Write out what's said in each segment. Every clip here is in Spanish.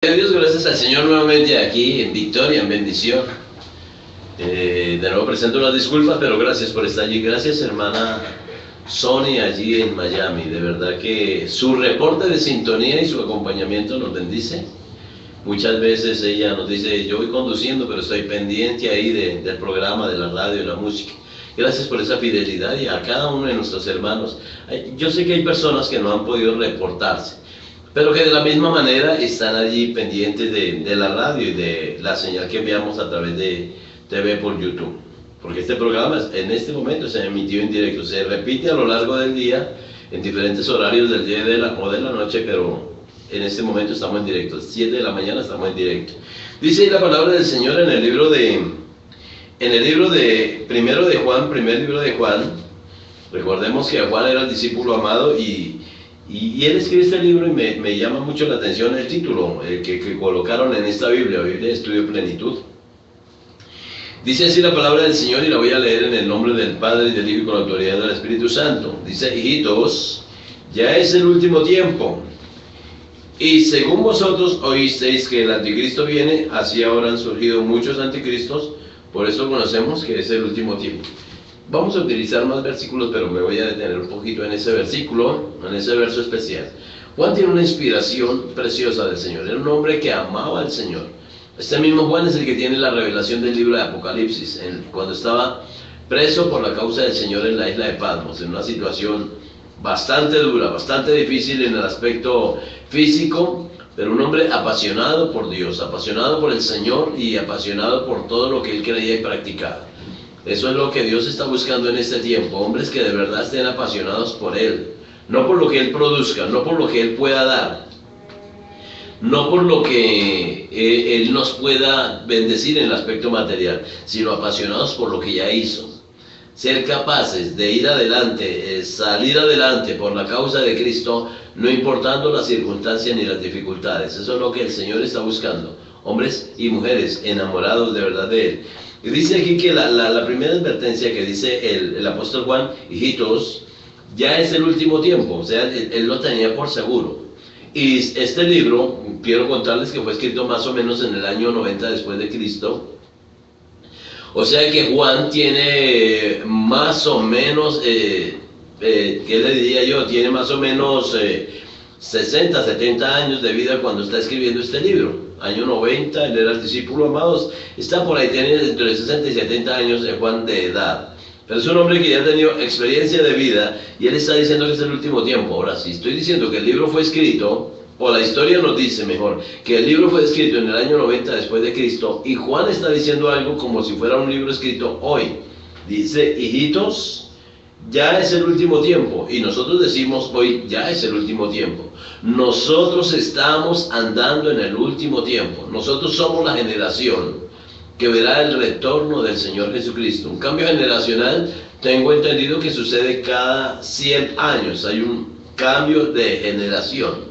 Dios, gracias al Señor nuevamente aquí en victoria, en bendición. De nuevo presento las disculpas, pero gracias por estar allí. Gracias, hermana Sony, allí en Miami. De verdad que su reporte de sintonía y su acompañamiento nos bendice. Muchas veces ella nos dice, yo voy conduciendo, pero estoy pendiente ahí del programa, de la radio, de la música. Gracias por esa fidelidad y a cada uno de nuestros hermanos. Yo sé que hay personas que no han podido reportarse, pero que de la misma manera están allí pendientes de la radio y de la señal que enviamos a través de TV por YouTube. Porque este programa en este momento se emitió en directo, se repite a lo largo del día, en diferentes horarios del día o de la noche, pero en este momento estamos en directo, 7 de la mañana estamos en directo. Dice la palabra del Señor en el libro de primero de Juan, primer libro de Juan. Recordemos que Juan era el discípulo amado y él escribe este libro y me llama mucho la atención el título que colocaron en esta Biblia de Estudio Plenitud. Dice así la palabra del Señor y la voy a leer en el nombre del Padre y del Hijo y con la autoridad del Espíritu Santo. Dice: hijitos, ya es el último tiempo. Y según vosotros oísteis que el anticristo viene, así ahora han surgido muchos anticristos, por eso conocemos que es el último tiempo. Vamos a utilizar más versículos, pero me voy a detener un poquito en ese versículo, en ese verso especial. Juan tiene una inspiración preciosa del Señor, era un hombre que amaba al Señor. Este mismo Juan es el que tiene la revelación del libro de Apocalipsis, cuando estaba preso por la causa del Señor en la isla de Patmos, en una situación bastante dura, bastante difícil en el aspecto físico, pero un hombre apasionado por Dios, apasionado por el Señor y apasionado por todo lo que él creía y practicaba. Eso es lo que Dios está buscando en este tiempo, hombres que de verdad estén apasionados por Él, no por lo que Él produzca, no por lo que Él pueda dar, no por lo que Él nos pueda bendecir en el aspecto material, sino apasionados por lo que ya hizo. Ser capaces de ir adelante, salir adelante por la causa de Cristo, no importando las circunstancias ni las dificultades. Eso es lo que el Señor está buscando, hombres y mujeres enamorados de verdad de Él. Y dice aquí que la primera advertencia que dice el apóstol Juan: hijitos, ya es el último tiempo, o sea, él lo tenía por seguro. Y este libro, quiero contarles que fue escrito más o menos en el año 90 después de Cristo. O sea que Juan tiene más o menos, ¿qué le diría yo? Tiene más o menos 60, 70 años de vida cuando está escribiendo este libro. Año 90, él era el discípulo amado, está por ahí, tiene entre 60 y 70 años de Juan de edad. Pero es un hombre que ya ha tenido experiencia de vida y él está diciendo que es el último tiempo. Ahora, si estoy diciendo que el libro fue escrito, o la historia nos dice mejor, que el libro fue escrito en el año 90 después de Cristo, y Juan está diciendo algo como si fuera un libro escrito hoy. Dice: hijitos, ya es el último tiempo, y nosotros decimos hoy, ya es el último tiempo. Nosotros estamos andando en el último tiempo. Nosotros somos la generación que verá el retorno del Señor Jesucristo. Un cambio generacional, tengo entendido que sucede cada 100 años. Hay un cambio de generación.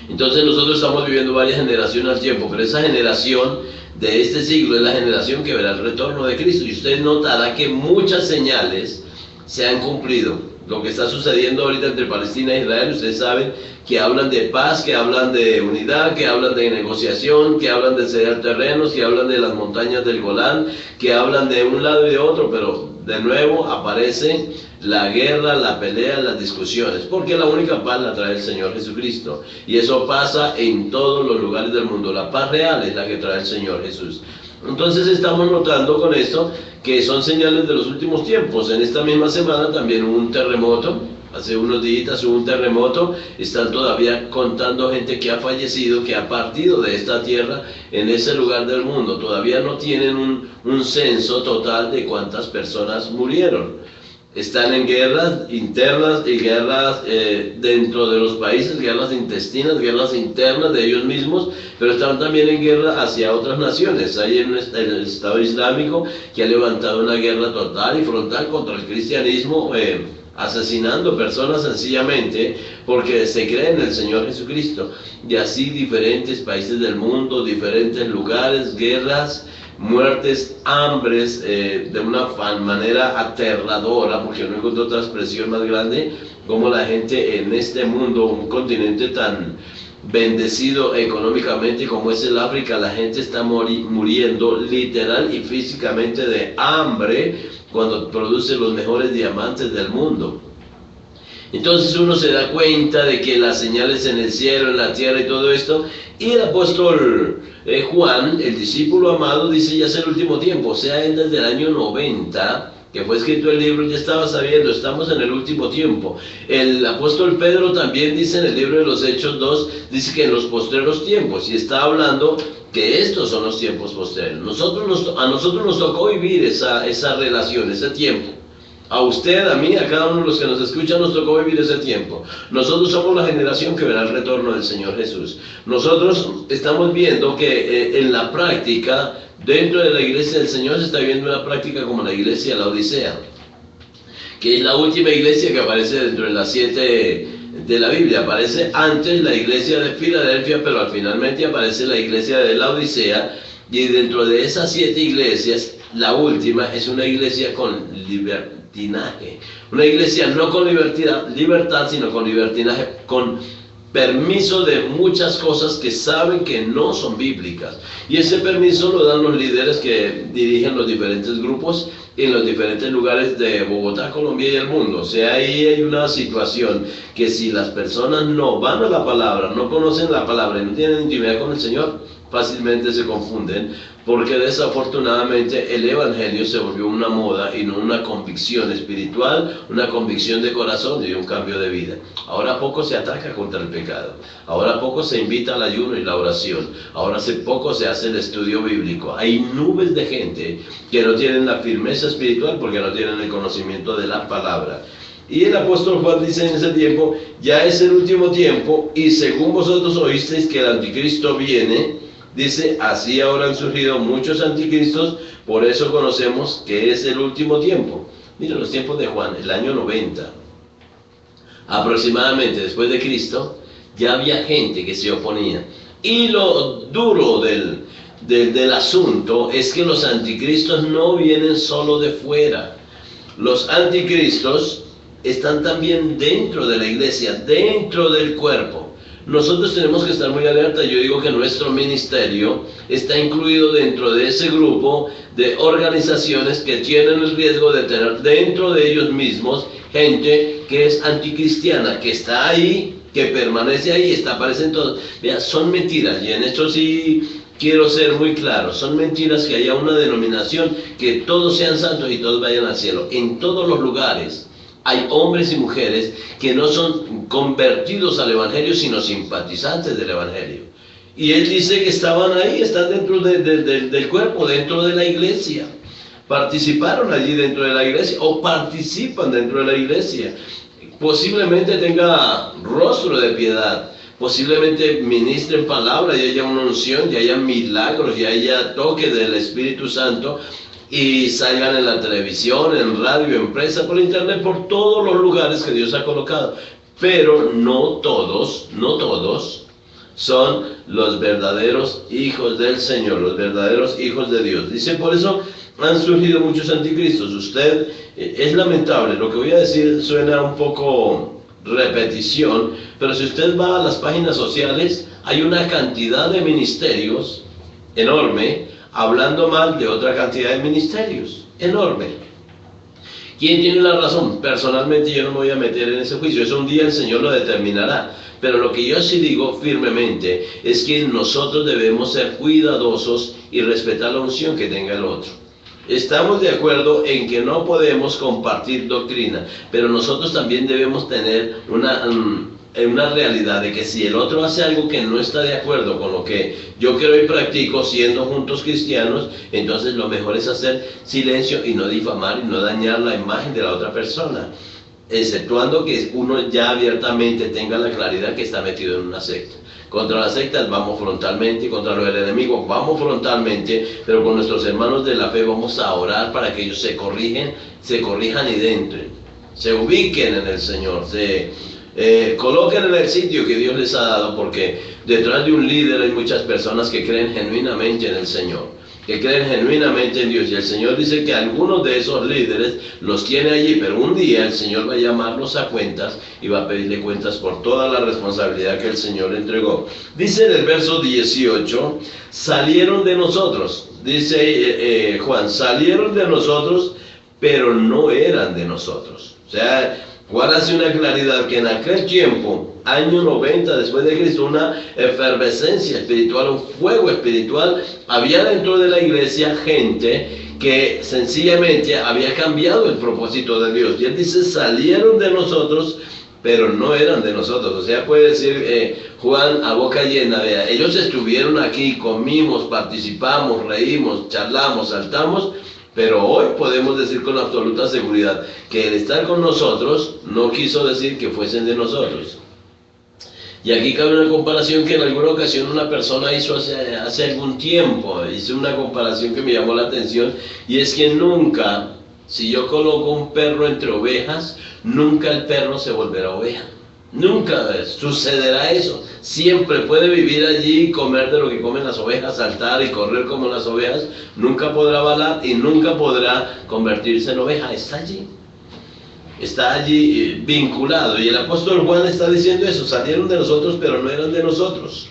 Entonces nosotros estamos viviendo varias generaciones al tiempo, pero esa generación de este siglo es la generación que verá el retorno de Cristo. Y usted notará que muchas señales se han cumplido. Lo que está sucediendo ahorita entre Palestina e Israel, ustedes saben que hablan de paz, que hablan de unidad, que hablan de negociación, que hablan de ceder terrenos, que hablan de las montañas del Golán, que hablan de un lado y de otro, pero de nuevo aparece la guerra, la pelea, las discusiones, porque la única paz la trae el Señor Jesucristo. Y eso pasa en todos los lugares del mundo. La paz real es la que trae el Señor Jesús. Entonces estamos notando con esto que son señales de los últimos tiempos. En esta misma semana también hubo un terremoto, hace unos días hubo un terremoto, están todavía contando gente que ha fallecido, que ha partido de esta tierra en ese lugar del mundo. Todavía no tienen un censo total de cuántas personas murieron. Están en guerras internas y guerras dentro de los países, guerras intestinas, guerras internas de ellos mismos, pero están también en guerra hacia otras naciones. Hay el Estado Islámico que ha levantado una guerra total y frontal contra el cristianismo, asesinando personas sencillamente porque se cree en el Señor Jesucristo. Y así diferentes países del mundo, diferentes lugares, guerras, muertes, hambres, de una manera aterradora, porque no encuentro otra expresión más grande, como la gente en este mundo, un continente tan bendecido económicamente como es el África, la gente está muriendo literal y físicamente de hambre cuando produce los mejores diamantes del mundo. Entonces uno se da cuenta de que las señales en el cielo, en la tierra y todo esto, y el apóstol Juan, el discípulo amado, dice ya es el último tiempo, o sea, él desde el año 90, que fue escrito el libro, ya estaba sabiendo, estamos en el último tiempo. El apóstol Pedro también dice en el libro de los Hechos 2, dice que en los postreros tiempos, y está hablando que estos son los tiempos postreros. A nosotros nos tocó vivir esa relación, ese tiempo. A usted, a mí, a cada uno de los que nos escuchan nos tocó vivir ese tiempo. Nosotros somos la generación que verá el retorno del Señor Jesús. Nosotros estamos viendo que en la práctica, dentro de la iglesia del Señor se está viviendo una práctica como la iglesia de la Odisea, que es la última iglesia que aparece dentro de las 7 de la Biblia. Aparece antes la iglesia de Filadelfia, pero finalmente aparece la iglesia de la Odisea, y dentro de esas 7 iglesias, la última es una iglesia con libertinaje, una iglesia no con libertad, sino con libertinaje, con permiso de muchas cosas que saben que no son bíblicas, y ese permiso lo dan los líderes que dirigen los diferentes grupos en los diferentes lugares de Bogotá, Colombia y el mundo. O sea, ahí hay una situación que si las personas no van a la palabra, no conocen la palabra y no tienen intimidad con el Señor, fácilmente se confunden, porque desafortunadamente el evangelio se volvió una moda y no una convicción espiritual, una convicción de corazón y un cambio de vida. Ahora poco se ataca contra el pecado, ahora poco se invita al ayuno y la oración, ahora poco se hace el estudio bíblico. Hay nubes de gente que no tienen la firmeza espiritual porque no tienen el conocimiento de la palabra. Y el apóstol Juan dice en ese tiempo, ya es el último tiempo, y según vosotros oísteis que el anticristo viene, dice, así ahora han surgido muchos anticristos, por eso conocemos que es el último tiempo. Miren los tiempos de Juan, el año 90, aproximadamente después de Cristo, ya había gente que se oponía. Y lo duro del asunto es que los anticristos no vienen solo de fuera. Los anticristos están también dentro de la iglesia, dentro del cuerpo. Nosotros tenemos que estar muy alerta. Yo digo que nuestro ministerio está incluido dentro de ese grupo de organizaciones que tienen el riesgo de tener dentro de ellos mismos gente que es anticristiana, que está ahí, que permanece ahí, aparecen todos. Vean, son mentiras, y en esto sí quiero ser muy claro, son mentiras que haya una denominación que todos sean santos y todos vayan al cielo. En todos los lugares hay hombres y mujeres que no son convertidos al evangelio, sino simpatizantes del evangelio. Y él dice que estaban ahí, están dentro del cuerpo, dentro de la iglesia. Participaron allí dentro de la iglesia, o participan dentro de la iglesia. Posiblemente tenga rostro de piedad, posiblemente ministren palabra y haya una unción, y haya milagros, y haya toque del Espíritu Santo, y salgan en la televisión, en radio, en prensa, por internet, por todos los lugares que Dios ha colocado. Pero no todos son los verdaderos hijos del Señor, los verdaderos hijos de Dios. Dice, por eso han surgido muchos anticristos. Usted, es lamentable, lo que voy a decir suena un poco repetición, pero si usted va a las páginas sociales, hay una cantidad de ministerios enorme, hablando mal de otra cantidad de ministerios, enorme. ¿Quién tiene la razón? Personalmente yo no me voy a meter en ese juicio, eso un día el Señor lo determinará. Pero lo que yo sí digo firmemente es que nosotros debemos ser cuidadosos y respetar la unción que tenga el otro. Estamos de acuerdo en que no podemos compartir doctrina, pero nosotros también debemos tener una realidad de que si el otro hace algo que no está de acuerdo con lo que yo quiero y practico siendo juntos cristianos, entonces lo mejor es hacer silencio y no difamar y no dañar la imagen de la otra persona, exceptuando que uno ya abiertamente tenga la claridad que está metido en una secta. Contra las sectas vamos frontalmente, contra los enemigos vamos frontalmente, pero con nuestros hermanos de la fe vamos a orar para que ellos se corrijan y entren, se ubiquen en el Señor, coloquen en el sitio que Dios les ha dado, porque detrás de un líder hay muchas personas que creen genuinamente en el Señor. que creen genuinamente en Dios. Y el Señor dice que algunos de esos líderes los tiene allí, pero un día el Señor va a llamarlos a cuentas y va a pedirle cuentas por toda la responsabilidad que el Señor le entregó. Dice en el verso 18, salieron de nosotros, dice Juan, salieron de nosotros, pero no eran de nosotros. O sea, Juan hace una claridad que en aquel tiempo, año 90 después de Cristo, una efervescencia espiritual, un fuego espiritual, había dentro de la iglesia gente que sencillamente había cambiado el propósito de Dios. Y él dice, salieron de nosotros, pero no eran de nosotros. O sea, puede decir Juan a boca llena, vea, ellos estuvieron aquí, comimos, participamos, reímos, charlamos, saltamos, pero hoy podemos decir con absoluta seguridad que el estar con nosotros no quiso decir que fuesen de nosotros. Y aquí cabe una comparación que en alguna ocasión una persona hizo hace algún tiempo. Hizo una comparación que me llamó la atención, y es que nunca, si yo coloco un perro entre ovejas, nunca el perro se volverá oveja. Nunca sucederá eso. Siempre puede vivir allí, comer de lo que comen las ovejas, saltar y correr como las ovejas. Nunca podrá balar y nunca podrá convertirse en oveja. Está allí vinculado. Y el apóstol Juan está diciendo eso. Salieron de nosotros, pero no eran de nosotros.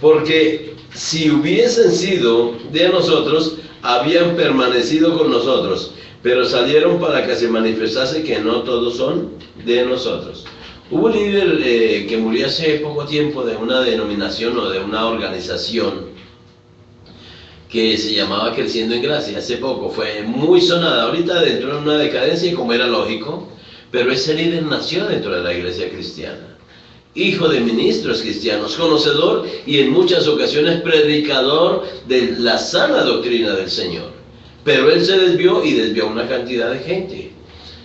Porque si hubiesen sido de nosotros, habían permanecido con nosotros. Pero salieron para que se manifestase que no todos son de nosotros. Hubo un líder que murió hace poco tiempo de una denominación o de una organización que se llamaba Creciendo en Gracia. Hace poco fue muy sonada. Ahorita dentro de una decadencia, como era lógico, pero ese líder nació dentro de la iglesia cristiana. Hijo de ministros cristianos, conocedor y en muchas ocasiones predicador de la sana doctrina del Señor. Pero él se desvió y desvió a una cantidad de gente.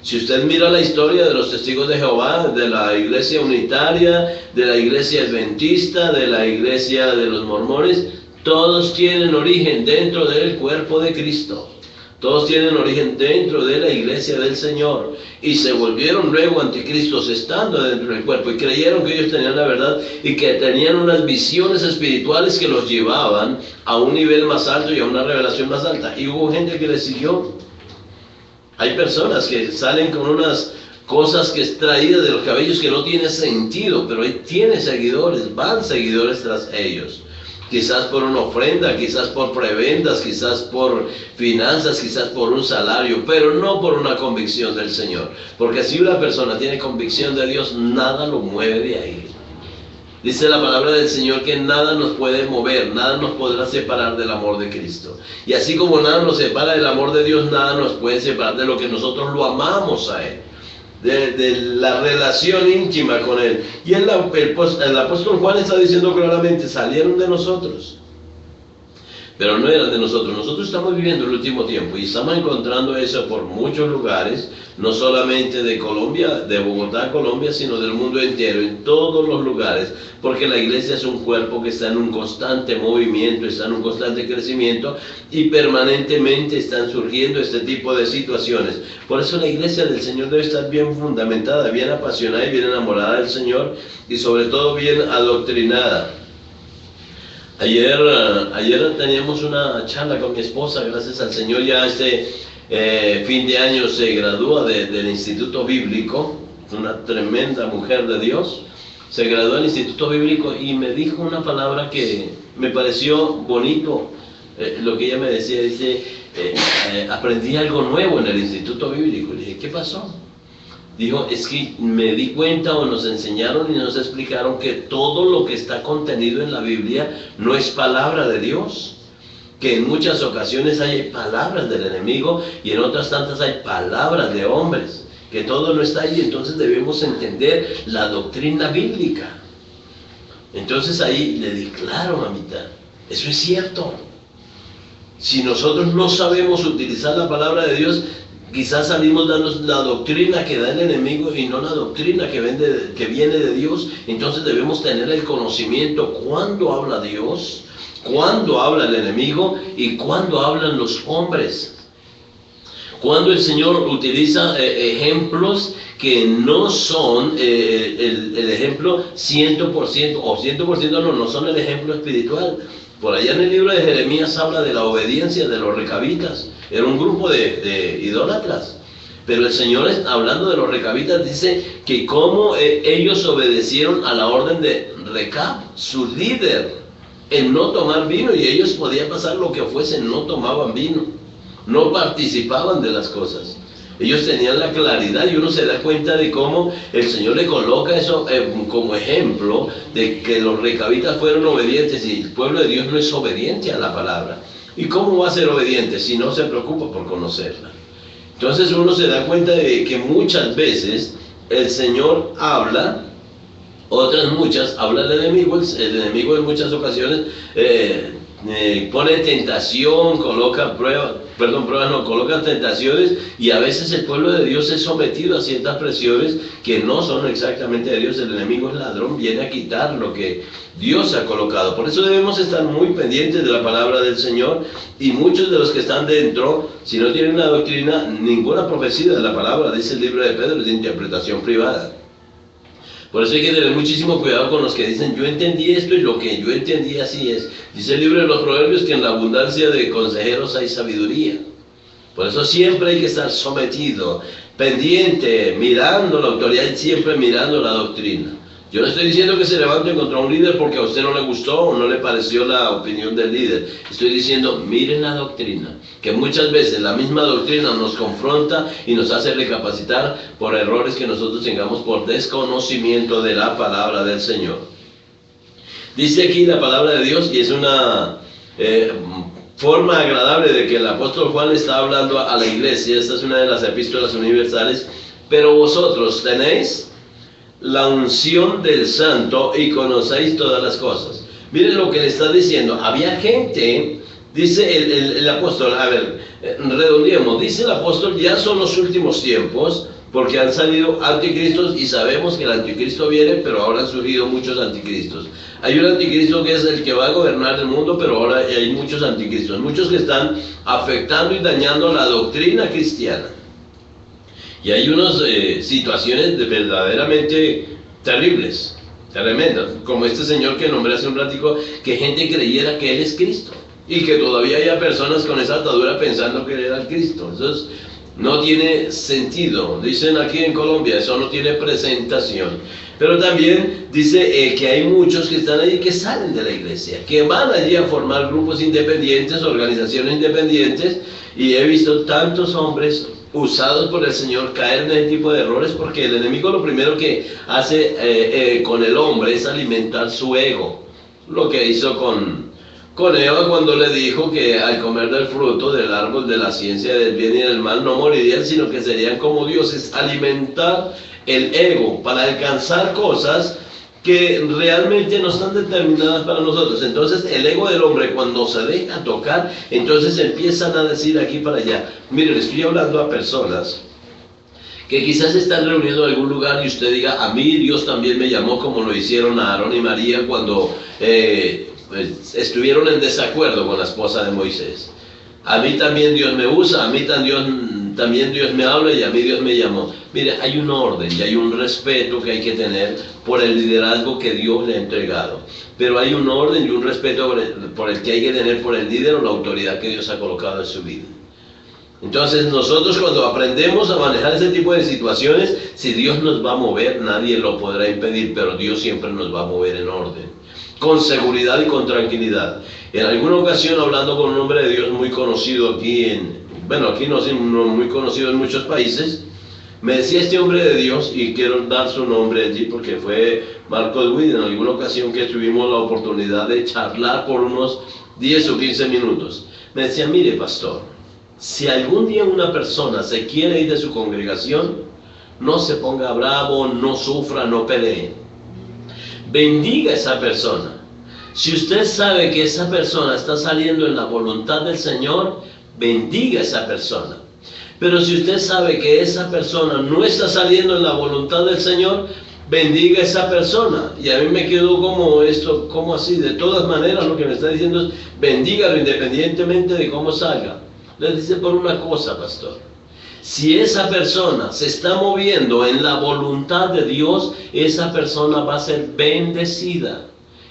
Si usted mira la historia de los testigos de Jehová, de la iglesia unitaria, de la iglesia adventista, de la iglesia de los mormones, todos tienen origen dentro del cuerpo de Cristo. Todos tienen origen dentro de la iglesia del Señor. Y se volvieron luego anticristos estando dentro del cuerpo. Y creyeron que ellos tenían la verdad y que tenían unas visiones espirituales que los llevaban a un nivel más alto y a una revelación más alta. Y hubo gente que les siguió. Hay personas que salen con unas cosas que extraídas de los cabellos que no tiene sentido, pero ahí tiene seguidores, van seguidores tras ellos. Quizás por una ofrenda, quizás por preventas, quizás por finanzas, quizás por un salario, pero no por una convicción del Señor. Porque si una persona tiene convicción de Dios, nada lo mueve de ahí. Dice la palabra del Señor que nada nos puede mover, nada nos podrá separar del amor de Cristo. Y así como nada nos separa del amor de Dios, nada nos puede separar de lo que nosotros lo amamos a Él. De la relación íntima con Él. Y el apóstol Juan está diciendo claramente, salieron de nosotros, pero no eran de nosotros. Nosotros estamos viviendo el último tiempo y estamos encontrando eso por muchos lugares, no solamente de Colombia, de Bogotá, Colombia, sino del mundo entero, en todos los lugares, porque la iglesia es un cuerpo que está en un constante movimiento, está en un constante crecimiento y permanentemente están surgiendo este tipo de situaciones. Por eso la iglesia del Señor debe estar bien fundamentada, bien apasionada y bien enamorada del Señor y sobre todo bien adoctrinada. Ayer teníamos una charla con mi esposa, gracias al Señor, ya fin de año se gradúa del Instituto Bíblico, una tremenda mujer de Dios, se graduó del Instituto Bíblico y me dijo una palabra que me pareció bonito, lo que ella me decía, dice, aprendí algo nuevo en el Instituto Bíblico. Le dije, ¿qué pasó? Dijo, es que me di cuenta o nos enseñaron y nos explicaron que todo lo que está contenido en la Biblia no es palabra de Dios, que en muchas ocasiones hay palabras del enemigo y en otras tantas hay palabras de hombres, que todo no está ahí. Entonces debemos entender la doctrina bíblica. Entonces ahí le di, claro, mamita, eso es cierto. Si nosotros no sabemos utilizar la palabra de Dios, quizás salimos dando la doctrina que da el enemigo y no la doctrina que viene de Dios. Entonces debemos tener el conocimiento cuándo habla Dios, cuándo habla el enemigo y cuándo hablan los hombres. Cuando el Señor utiliza ejemplos que no son el ejemplo 100% o 100% no son el ejemplo espiritual. Por allá en el libro de Jeremías habla de la obediencia de los recabitas. Era un grupo de idólatras. Pero el Señor, hablando de los recabitas, dice que cómo ellos obedecieron a la orden de Recab, su líder, en no tomar vino, y ellos podía pasar lo que fuese, no tomaban vino, no participaban de las cosas. Ellos tenían la claridad y uno se da cuenta de cómo el Señor le coloca eso como ejemplo de que los recabitas fueron obedientes y el pueblo de Dios no es obediente a la palabra. ¿Y cómo va a ser obediente si no se preocupa por conocerla? Entonces uno se da cuenta de que muchas veces el Señor habla, otras muchas habla el enemigo en muchas ocasiones pone tentación, coloca coloca tentaciones, y a veces el pueblo de Dios es sometido a ciertas presiones que no son exactamente de Dios. El enemigo es ladrón, viene a quitar lo que Dios ha colocado. Por eso debemos estar muy pendientes de la palabra del Señor, y muchos de los que están dentro, si no tienen una doctrina, ninguna profecía de la palabra, dice el libro de Pedro, es de interpretación privada. Por eso hay que tener muchísimo cuidado con los que dicen, yo entendí esto y lo que yo entendí así es. Dice el libro de los Proverbios que en la abundancia de consejeros hay sabiduría. Por eso siempre hay que estar sometido, pendiente, mirando la autoridad y siempre mirando la doctrina. Yo no estoy diciendo que se levante contra un líder porque a usted no le gustó o no le pareció la opinión del líder. Estoy diciendo, miren la doctrina, que muchas veces la misma doctrina nos confronta y nos hace recapacitar por errores que nosotros tengamos por desconocimiento de la palabra del Señor. Dice aquí la palabra de Dios, y es una forma agradable de que el apóstol Juan está hablando a la iglesia. Esta es una de las epístolas universales. Pero vosotros tenéis la unción del Santo y conocéis todas las cosas. Miren lo que le está diciendo. Había gente, dice el apóstol, a ver, redondeemos, dice el apóstol, ya son los últimos tiempos, porque han salido anticristos y sabemos que el anticristo viene, pero ahora han surgido muchos anticristos. Hay un anticristo que es el que va a gobernar el mundo, pero ahora hay muchos anticristos, muchos que están afectando y dañando la doctrina cristiana. Y hay unas situaciones verdaderamente terribles, tremendas, como este señor que nombré hace un ratico, que gente creyera que él es Cristo, y que todavía haya personas con esa atadura pensando que él era el Cristo. Entonces, no tiene sentido. Dicen aquí en Colombia, eso no tiene presentación. Pero también dice que hay muchos que están allí que salen de la iglesia, que van allí a formar grupos independientes, organizaciones independientes, y he visto tantos hombres usados por el Señor caer en ese tipo de errores, porque el enemigo lo primero que hace con el hombre es alimentar su ego. Lo que hizo con Eva cuando le dijo que al comer del fruto del árbol de la ciencia del bien y del mal no morirían, sino que serían como dioses. Alimentar el ego para alcanzar cosas que realmente no están determinadas para nosotros. Entonces el ego del hombre, cuando se deja tocar, entonces empiezan a decir aquí para allá. Miren, estoy hablando a personas que quizás están reunidos en algún lugar y usted diga, a mí Dios también me llamó, como lo hicieron a Aarón y María cuando estuvieron en desacuerdo con la esposa de Moisés. A mí también Dios me usa, a mí también Dios me habla y a mí Dios me llamó. Mire, hay un orden y hay un respeto que hay que tener por el liderazgo que Dios le ha entregado. Pero hay un orden y un respeto por el que hay que tener por el líder o la autoridad que Dios ha colocado en su vida. Entonces nosotros, cuando aprendemos a manejar ese tipo de situaciones, si Dios nos va a mover, nadie lo podrá impedir, pero Dios siempre nos va a mover en orden, con seguridad y con tranquilidad. En alguna ocasión, hablando con un hombre de Dios muy conocido aquí aquí no es muy conocido en muchos países, me decía este hombre de Dios, y quiero dar su nombre allí porque fue Marcos Witt, en alguna ocasión que tuvimos la oportunidad de charlar por unos 10 o 15 minutos. Me decía, mire pastor, si algún día una persona se quiere ir de su congregación, no se ponga bravo, no sufra, no pelee. Bendiga a esa persona. Si usted sabe que esa persona está saliendo en la voluntad del Señor, bendiga a esa persona. Pero si usted sabe que esa persona no está saliendo en la voluntad del Señor, bendiga a esa persona. Y a mí me quedó como esto, como así, de todas maneras lo que me está diciendo es, bendígalo independientemente de cómo salga. Les dice por una cosa, pastor. Si esa persona se está moviendo en la voluntad de Dios, esa persona va a ser bendecida.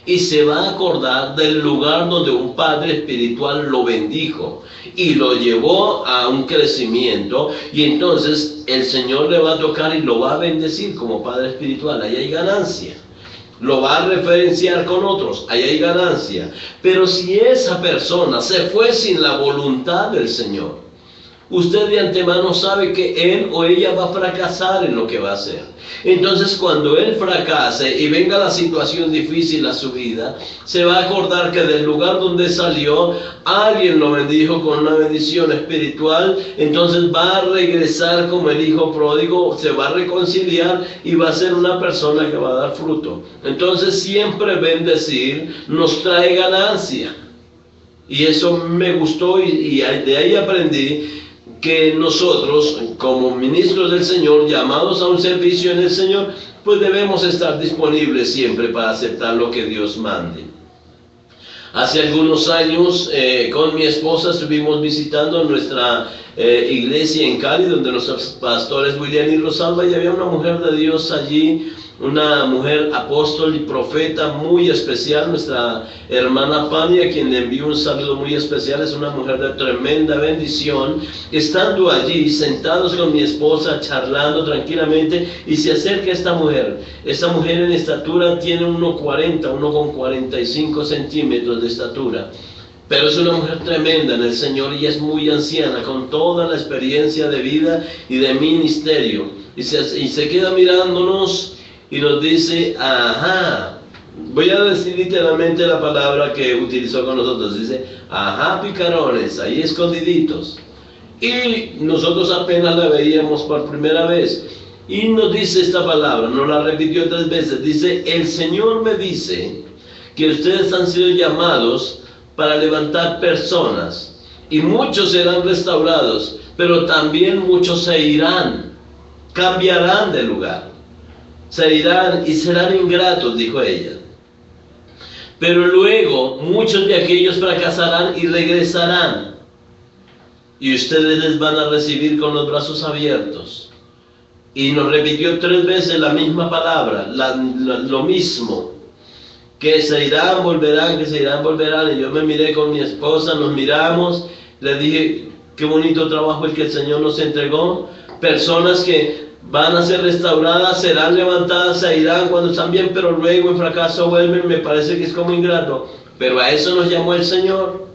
Y se va a acordar del lugar donde un padre espiritual lo bendijo y lo llevó a un crecimiento, y entonces el Señor le va a tocar y lo va a bendecir como padre espiritual. Ahí hay ganancia. Lo va a referenciar con otros, ahí hay ganancia. Pero si esa persona se fue sin la voluntad del Señor, usted de antemano sabe que él o ella va a fracasar en lo que va a hacer. Entonces, cuando él fracase y venga la situación difícil a su vida, se va a acordar que del lugar donde salió, alguien lo bendijo con una bendición espiritual. Entonces va a regresar como el hijo pródigo, se va a reconciliar y va a ser una persona que va a dar fruto. Entonces, siempre bendecir nos trae ganancia. Y eso me gustó, y de ahí aprendí que nosotros, como ministros del Señor, llamados a un servicio en el Señor, pues debemos estar disponibles siempre para aceptar lo que Dios mande. Hace algunos años, con mi esposa estuvimos visitando nuestra iglesia en Cali, donde nuestros pastores William y Rosalba, y había una mujer de Dios allí, una mujer apóstol y profeta muy especial, nuestra hermana Fanny, a quien le envío un saludo muy especial. Es una mujer de tremenda bendición. Estando allí, sentados con mi esposa, charlando tranquilamente, y se acerca esta mujer. Esta mujer en estatura tiene 1,45 centímetros de estatura. Pero es una mujer tremenda en el Señor, y es muy anciana, con toda la experiencia de vida y de ministerio. Y se queda mirándonos y nos dice, ajá, voy a decir literalmente la palabra que utilizó con nosotros. Dice, ajá, picarones, ahí escondiditos. Y nosotros apenas la veíamos por primera vez. Y nos dice esta palabra, nos la repitió 3 veces. Dice, el Señor me dice que ustedes han sido llamados para levantar personas, y muchos serán restaurados, pero también muchos se irán, cambiarán de lugar. Se irán y serán ingratos, dijo ella. Pero luego muchos de aquellos fracasarán y regresarán, y ustedes les van a recibir con los brazos abiertos. Y nos repitió 3 veces la misma palabra, lo mismo, que se irán, volverán, que se irán, volverán. Y yo me miré con mi esposa, nos miramos, le dije, qué bonito trabajo el que el Señor nos entregó. Personas que van a ser restauradas, serán levantadas, se irán cuando están bien, pero luego en fracaso vuelven. Me parece que es como ingrato, pero a eso nos llamó el Señor,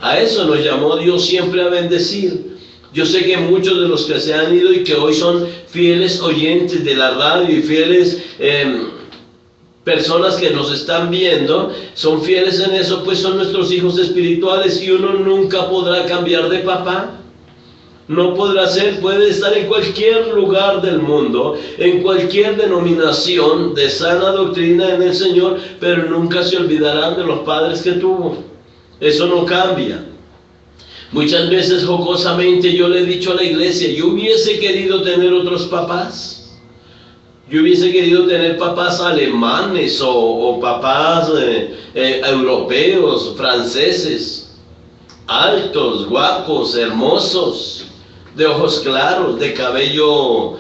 a eso nos llamó Dios, siempre a bendecir. Yo sé que muchos de los que se han ido y que hoy son fieles oyentes de la radio y fieles personas que nos están viendo, son fieles en eso, pues son nuestros hijos espirituales, y uno nunca podrá cambiar de papá. No podrá ser, puede estar en cualquier lugar del mundo, en cualquier denominación de sana doctrina en el Señor, pero nunca se olvidarán de los padres que tuvo. Eso no cambia. Muchas veces jocosamente yo le he dicho a la iglesia, yo hubiese querido tener otros papás. Yo hubiese querido tener papás alemanes o papás europeos, franceses, altos, guapos, hermosos, de ojos claros, de cabello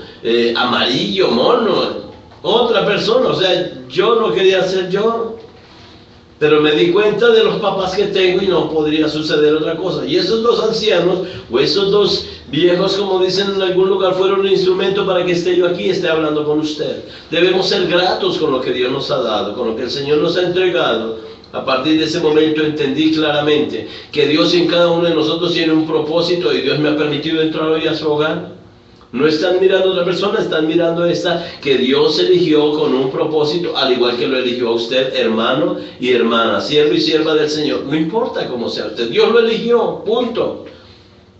amarillo, mono, otra persona. O sea, yo no quería ser yo, pero me di cuenta de los papás que tengo y no podría suceder otra cosa. Y esos 2 ancianos, o esos 2 viejos, como dicen en algún lugar, fueron un instrumento para que esté yo aquí y esté hablando con usted. Debemos ser gratos con lo que Dios nos ha dado, con lo que el Señor nos ha entregado. A partir de ese momento entendí claramente que Dios en cada uno de nosotros tiene un propósito, y Dios me ha permitido entrar hoy a su hogar. No están mirando a otra persona, están mirando a esta que Dios eligió con un propósito, al igual que lo eligió a usted, hermano y hermana, siervo y sierva del Señor. No importa cómo sea usted, Dios lo eligió, punto.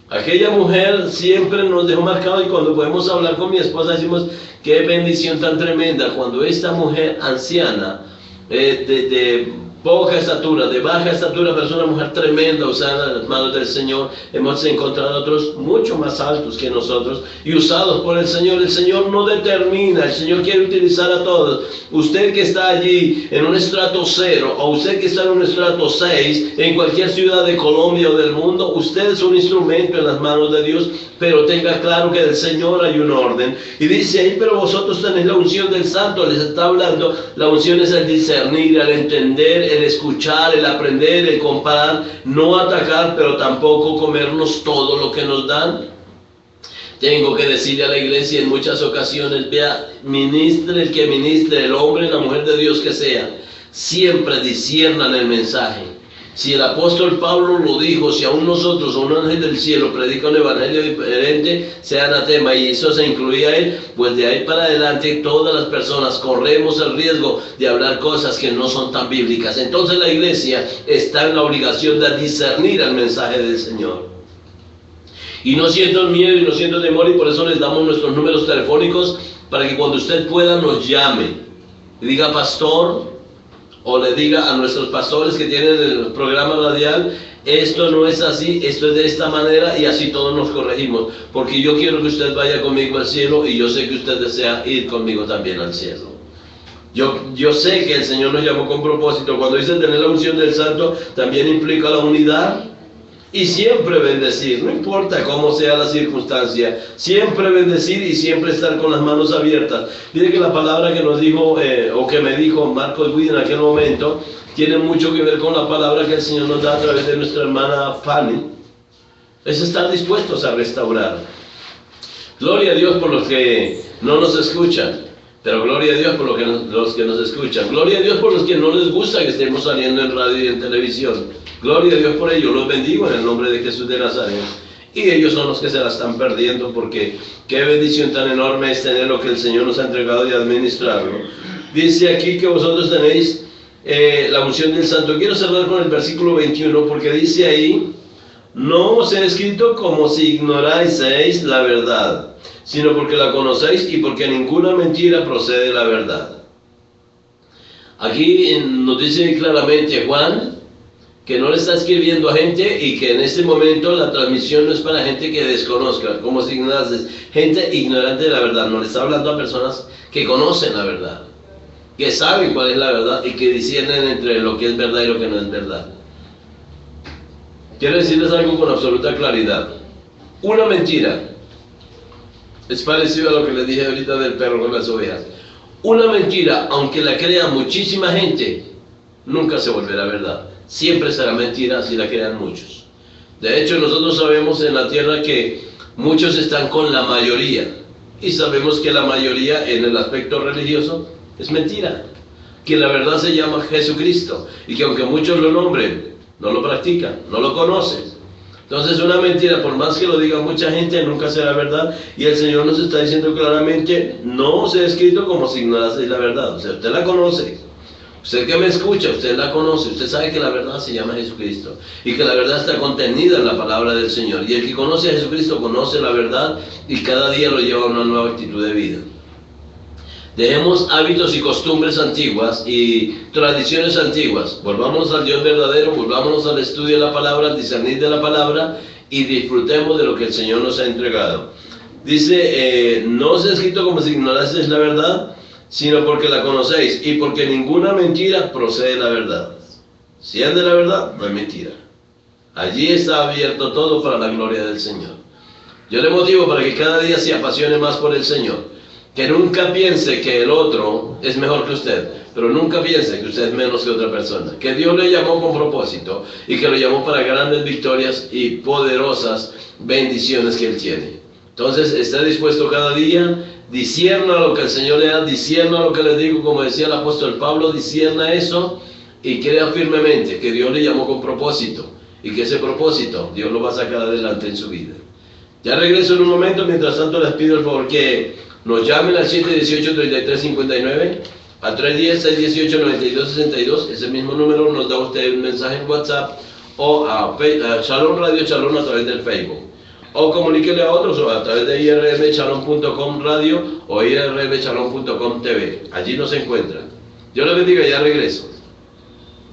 Aquella mujer siempre nos dejó marcado, y cuando podemos hablar con mi esposa decimos, qué bendición tan tremenda cuando esta mujer anciana, de poca estatura, de baja estatura, pero es una mujer tremenda usada en las manos del Señor. Hemos encontrado otros mucho más altos que nosotros y usados por el Señor. El Señor no determina, el Señor quiere utilizar a todos. Usted que está allí en un estrato 0 o usted que está en un estrato 6 en cualquier ciudad de Colombia o del mundo, usted es un instrumento en las manos de Dios, pero tenga claro que del Señor hay un orden. Y dice ahí, pero vosotros tenéis la unción del Santo. Les está hablando, la unción es el discernir, el entender, el escuchar, el aprender, el comparar, no atacar, pero tampoco comernos todo lo que nos dan. Tengo que decirle a la iglesia en muchas ocasiones, vea, ministre el que ministre, el hombre, la mujer de Dios que sea, siempre disciernan el mensaje. Si el apóstol Pablo lo dijo, si aún nosotros o un ángel del cielo predica un evangelio diferente, sea anatema, y eso se incluía a él, pues de ahí para adelante todas las personas corremos el riesgo de hablar cosas que no son tan bíblicas. Entonces la iglesia está en la obligación de discernir el mensaje del Señor. Y no siento miedo y no siento temor, y por eso les damos nuestros números telefónicos para que cuando usted pueda nos llame y diga, pastor, o le diga a nuestros pastores que tienen el programa radial, esto no es así, esto es de esta manera, y así todos nos corregimos, porque yo quiero que usted vaya conmigo al cielo y yo sé que usted desea ir conmigo también al cielo. Yo sé que el Señor nos llamó con propósito. Cuando dice tener la unción del Santo, también implica la unidad. Y siempre bendecir, no importa cómo sea la circunstancia, siempre bendecir y siempre estar con las manos abiertas. Mire que la palabra que nos dijo, o que me dijo Marcos Witt en aquel momento, tiene mucho que ver con la palabra que el Señor nos da a través de nuestra hermana Fanny. Es estar dispuestos a restaurar. Gloria a Dios por los que no nos escuchan, pero gloria a Dios por los que nos escuchan. Gloria a Dios por los que no les gusta que estemos saliendo en radio y en televisión. Gloria a Dios por ello, los bendigo en el nombre de Jesús de Nazaret. Y ellos son los que se la están perdiendo, porque qué bendición tan enorme es tener lo que el Señor nos ha entregado y administrarlo. Dice aquí que vosotros tenéis la unción del Santo. Quiero cerrar con el versículo 21, porque dice ahí, no os he escrito como si ignoraseis la verdad, sino porque la conocéis y porque ninguna mentira procede de la verdad. Aquí nos dice claramente Juan, que no le está escribiendo a gente y que en este momento la transmisión no es para gente que desconozca, como si ignorases, gente ignorante de la verdad. No le está hablando a personas que conocen la verdad, que saben cuál es la verdad y que disciernen entre lo que es verdad y lo que no es verdad. Quiero decirles algo con absoluta claridad. Una mentira es parecido a lo que les dije ahorita del perro con las ovejas. Una mentira, aunque la crea muchísima gente, nunca se volverá verdad. Siempre será mentira si la crean muchos. De hecho, nosotros sabemos en la tierra que muchos están con la mayoría. Y sabemos que la mayoría en el aspecto religioso es mentira. Que la verdad se llama Jesucristo. Y que aunque muchos lo nombren, no lo practican, no lo conocen. Entonces una mentira, por más que lo diga mucha gente, nunca será verdad. Y el Señor nos está diciendo claramente, no os he escrito como si ignoraseis la verdad. O sea, usted la conoce. Usted que me escucha, usted la conoce, usted sabe que la verdad se llama Jesucristo y que la verdad está contenida en la palabra del Señor. Y el que conoce a Jesucristo conoce la verdad y cada día lo lleva a una nueva actitud de vida. Dejemos hábitos y costumbres antiguas y tradiciones antiguas. Volvámonos al Dios verdadero, volvámonos al estudio de la palabra, al discernir de la palabra y disfrutemos de lo que el Señor nos ha entregado. Dice, no os he escrito como si ignoraseis la verdad, sino porque la conocéis y porque ninguna mentira procede de la verdad. Si es de la verdad, no hay mentira. Allí está abierto todo para la gloria del Señor. Yo le motivo para que cada día se apasione más por el Señor. Que nunca piense que el otro es mejor que usted, pero nunca piense que usted es menos que otra persona. Que Dios le llamó con propósito y que lo llamó para grandes victorias y poderosas bendiciones que Él tiene. Entonces, esté dispuesto cada día. Discierna lo que el Señor le da, discierna lo que les digo, como decía el apóstol Pablo, discierna eso y crea firmemente que Dios le llamó con propósito y que ese propósito Dios lo va a sacar adelante en su vida. Ya regreso en un momento, mientras tanto les pido el favor que nos llamen al 718-3359, al 310-618-9262, ese mismo número nos da usted un mensaje en WhatsApp o a Shalom Radio Shalom a través del Facebook. O comuníquele a otros a través de irmchalom.com radio o irmchalom.com TV. Allí nos encuentran. Dios les bendiga, ya regreso.